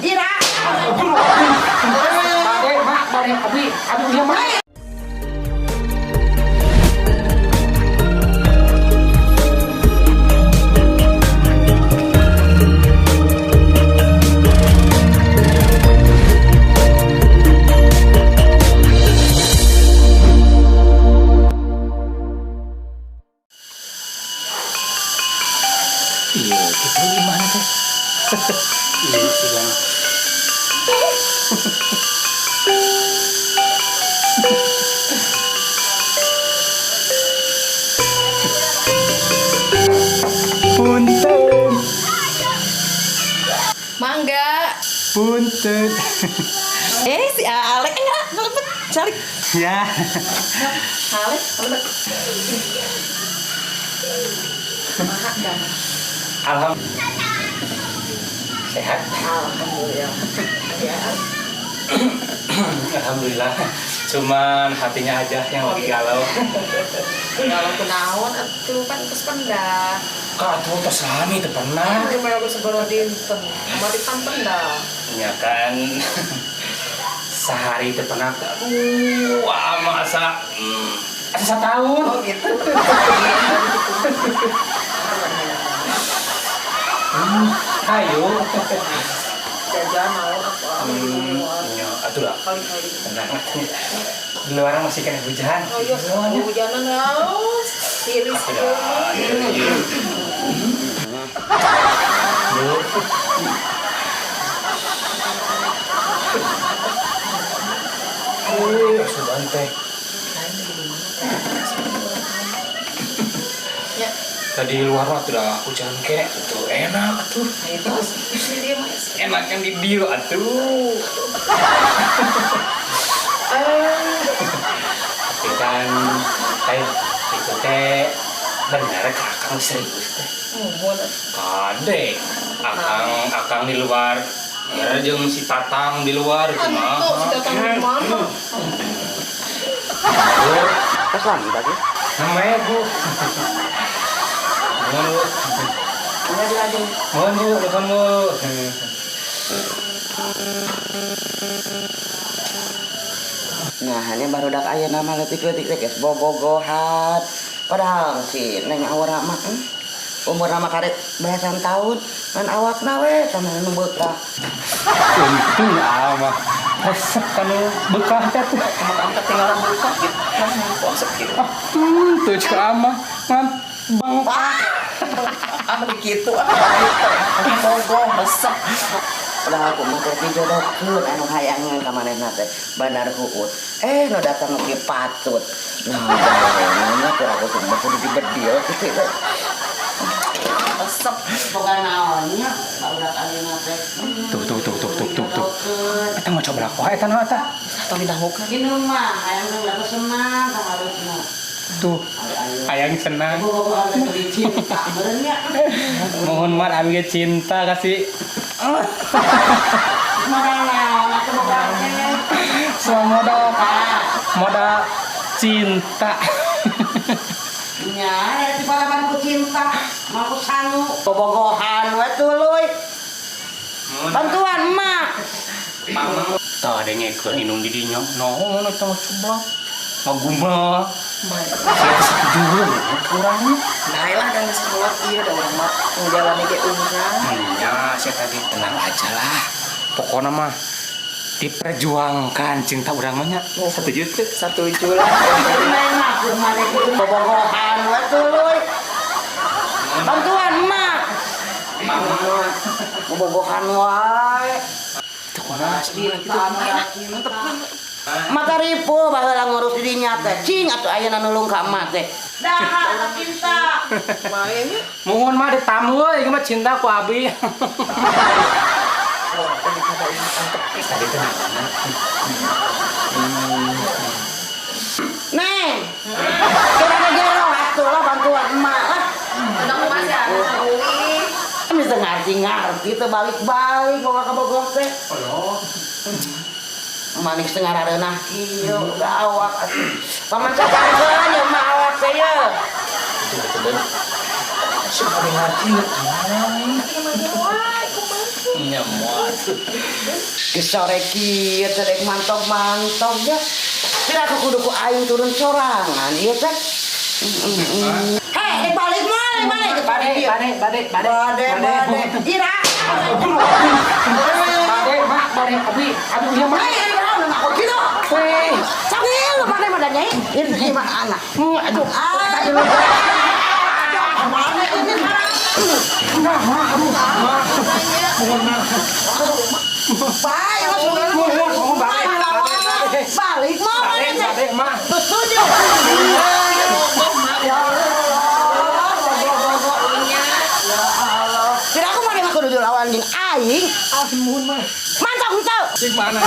Ira. Bade, aduh iya mak. Iya, kita gimana teh? Iya, silang. Punten. Mangga. Punten. Si Alek enggak lepet cari. Ya. Alek lepet. Mahak dah. Alhamdulillah. Sehat. Alhamdulillah. Ya. Alhamdulillah. Cuman hatinya aja yang lagi galau. Kalau kenaon atuh kan terus pendah. Atuh tos lami teu pernah. Ini mah geus sabaraha dinten. Mari tampen dah. Ya kan. Sehari teu pernah. Wah, masa asa satahun. Oh gitu. Ayo. Jajan naon apa? Ya, atuh lah. Kali-kali. Tenang. Di luar masih kena hujan. Oh iya, hujanan haus. Tiris. Sudah teh. Ya. Tadi luar mah udah hujan kek, tuh enak tuh. Itu dia Mas. Enak yang di dieu atuh. Tapi kan itu teh bener kakang serius teh. Kade, akang di luar. Ya jeung si Tatang di luar kumaha. Si Tatang di mana? Pas lagi tadi. Namanya Bu. Mohon Bu, telepon Bu. Nah, ini baru dak aya nama letik-letik guys, bobogohan. Padahal si Neng Awara mah umur nama karet belasan tahun dan awakna we sama nu bekah. Untung mah. Resep kan bekah teh tuh. Angkat tinggalan buka gitu. Konsep gitu. Tuh cek mah ngan bangka. Begitu. Bogoh resep. Padahal aku mah teh dijodohkeun anu hayangan ka manehna teh Bandar Huut. Nu datang ke patut. Nah, nanya ke aku cuma kudu dibedil kitu. Resep. Boga naonnya barudak ayeuna teh. Tuh. Eta mau coba aku eta naon eta? Atau didahulukan. Ini mah hayang nu senang ka harusna. Tuh. Hayang senang. Boga teh cinta beureun nya. Mohon maaf abi cinta kasih. Modal naon atuh boga teh. Semua modal cinta. Nya, di balaban ku cinta, mau ku sanu, bobogohan we tuluy. Bantuan emak. Tah ada ngekeun inung di dinya. Naon eta mah coblak. Maguma. Saya setuju kurangnya. Nah, lah dan sekolah iya da urang mah ngejalani ge urang. Ya, saya tadi tenang aja lah. Pokoknya mah diperjuangkan cinta urang mah nya. Setuju tuh. Setuju lah. Main mah mane ku bobogohan we tuluy. Bantuan emak. Bobogohan wae. Teu kumaha sih. Mata ripu baheula ngurus di dinya teh. Cing atuh ayeuna nulung ka emak teh. Dahar cinta. Main nya. Mohon mah ditamu euy, ieu mah cinta ku abi. Tadi tenang. Neng. Kira gero atuh lah bantuan emak lah. Udah Mas ya, Uwi. Bisa ngarti teh balik-balik boga ka Bogor teh. Manik setengah rareunah kieu awak atuh. Paman cacankeun ya mah awak teh ye. Siapa lagi nyamuat. Sore kieu teh dek mantog-mantog ya. Kira aku kudu ku aing turun sorangan ieu teh. Hei, dek balik mana? Bade. Ira. Bade, abi punya mah. Hei, aku kitu. Hei, cangil lu pada madanya. Ini gimana anak? Aduh. Mana ini balik mau Bade, mah. setuju. Tidak aku mau aku duduk lawan jeung aing. Mun mah. Mantap henteu. Cik mana?